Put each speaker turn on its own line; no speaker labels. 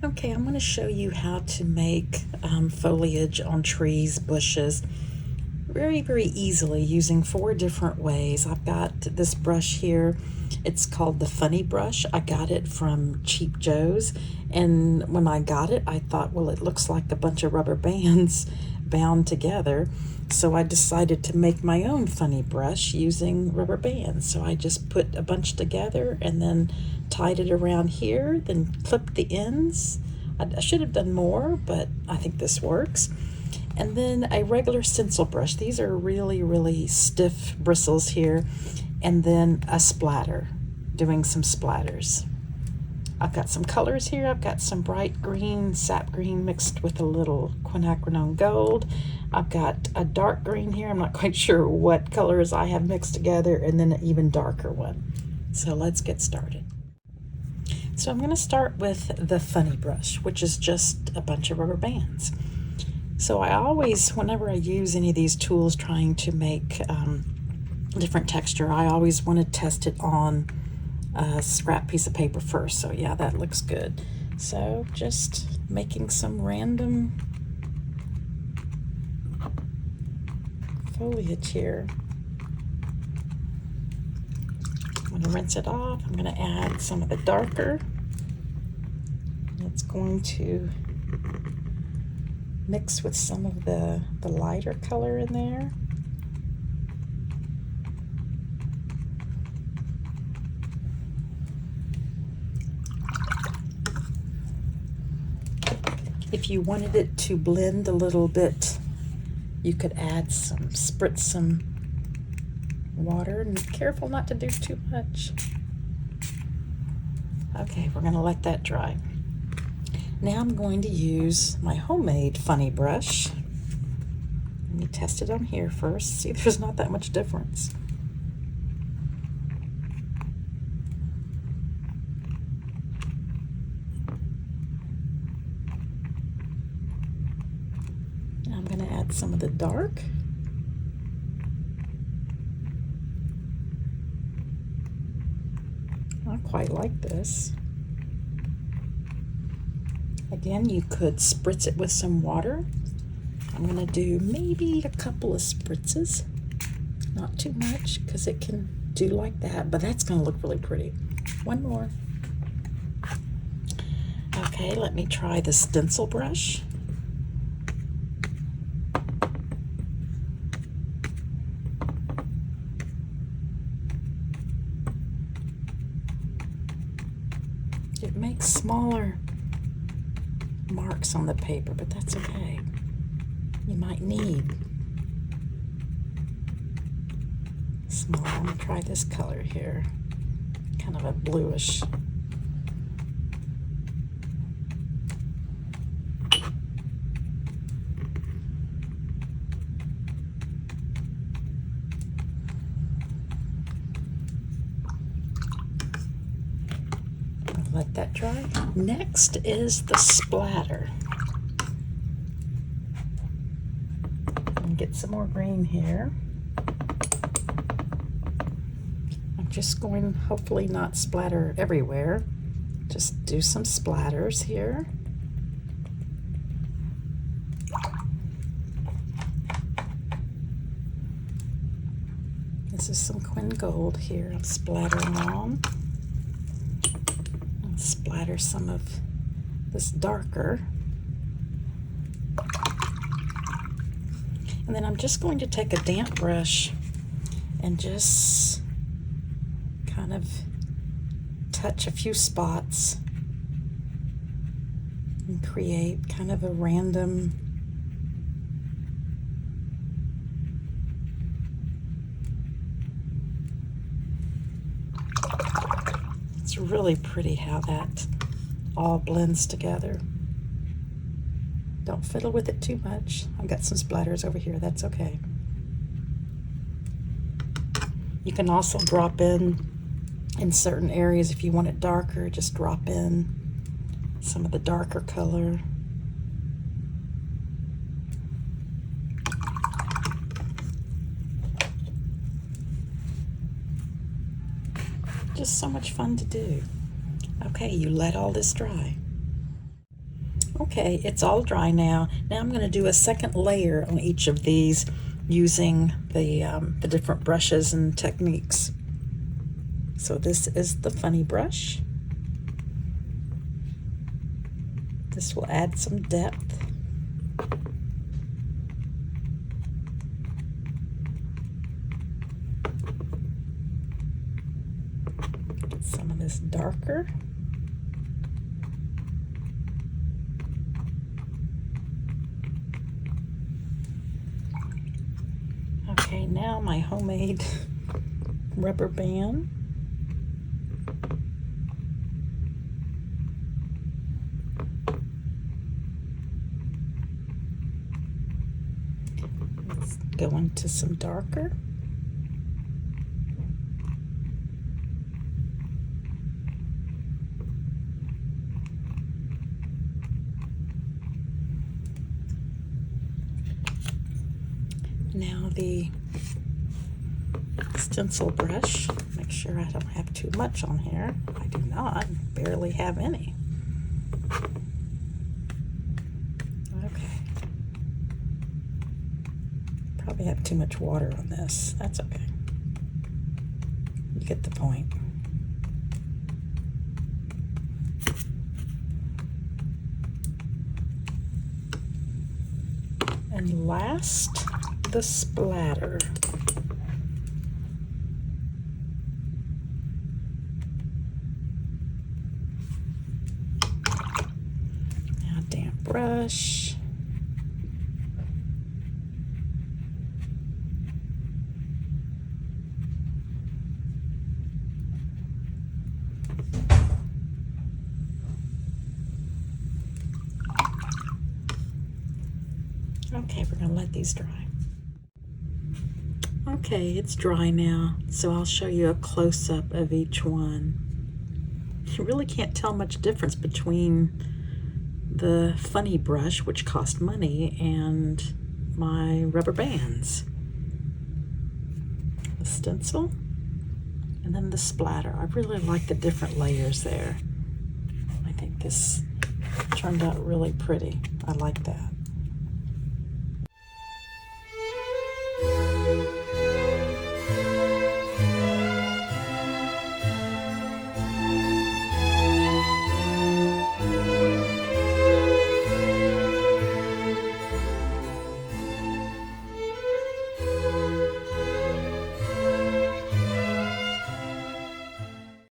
Okay, I'm going to show you how to make foliage on trees, bushes, very easily using 4 different ways. I've got this brush here. It's called the Funny Brush. I got it from Cheap Joe's, and when I got it, I thought, well, it looks like a bunch of rubber bands bound together. So I decided to make my own funny brush using rubber bands. So I just put a bunch together and then tied it around here, then clipped the ends. I should have done more, but I think this works. And then a regular stencil brush. These are really stiff bristles here. And then a splatter, doing some splatters. I've got some colors here. I've got some bright green, sap green mixed with a little quinacridone gold. I've got a dark green here. I'm not quite sure what colors I have mixed together, and then an even darker one. So let's get started. So I'm going to start with the Funny Brush, which is just a bunch of rubber bands. So I always, whenever I use any of these tools trying to make different texture, I always want to test it on a scrap piece of paper first. So yeah, that looks good. So just making some random foliage here. I'm going to rinse it off. I'm going to add some of the darker. It's going to mix with some of the lighter color in there. If you wanted it to blend a little bit, you could add spritz some water, and be careful not to do too much. Okay, we're going to let that dry. Now I'm going to use my homemade funny brush. Let me test it on here first. See, there's not that much difference. Now I'm going to add some of the dark. I quite like this. Again, you could spritz it with some water. I'm going to do maybe a couple of spritzes. Not too much, because it can do like that, but that's going to look really pretty. One more. Okay, let me try the stencil brush. It makes smaller marks on the paper, but that's okay. You might need small. I'm going to try this color here, kind of a bluish. Let that dry. Next is the splatter. Get some more green here. I'm just going to hopefully not splatter everywhere. Just do some splatters here. This is some Quin Gold here I'm splattering on. I'll splatter some of this darker. And then I'm just going to take a damp brush and just kind of touch a few spots and create kind of a random It's really pretty how that all blends together. Don't fiddle with it too much. I've got some splatters over here, that's okay. You can also drop in certain areas if you want it darker, just drop in some of the darker color. Just so much fun to do. Okay, you let all this dry. Okay, it's all dry now. Now I'm going to do a second layer on each of these using the different brushes and techniques. So this is the funny brush. This will add some depth. Get some of this darker. Okay, now my homemade rubber band. Let's go into some darker. Now the stencil brush. Make sure I don't have too much on here. I do not, barely have any. Okay. Probably have too much water on this. That's okay. You get the point. And last, the splatter. Now damp brush. Okay, we're going to let these dry. Okay, it's dry now, so I'll show you a close-up of each one. You really can't tell much difference between the funny brush, which cost money, and my rubber bands. The stencil, and then the splatter. I really like the different layers there. I think this turned out really pretty. I like that.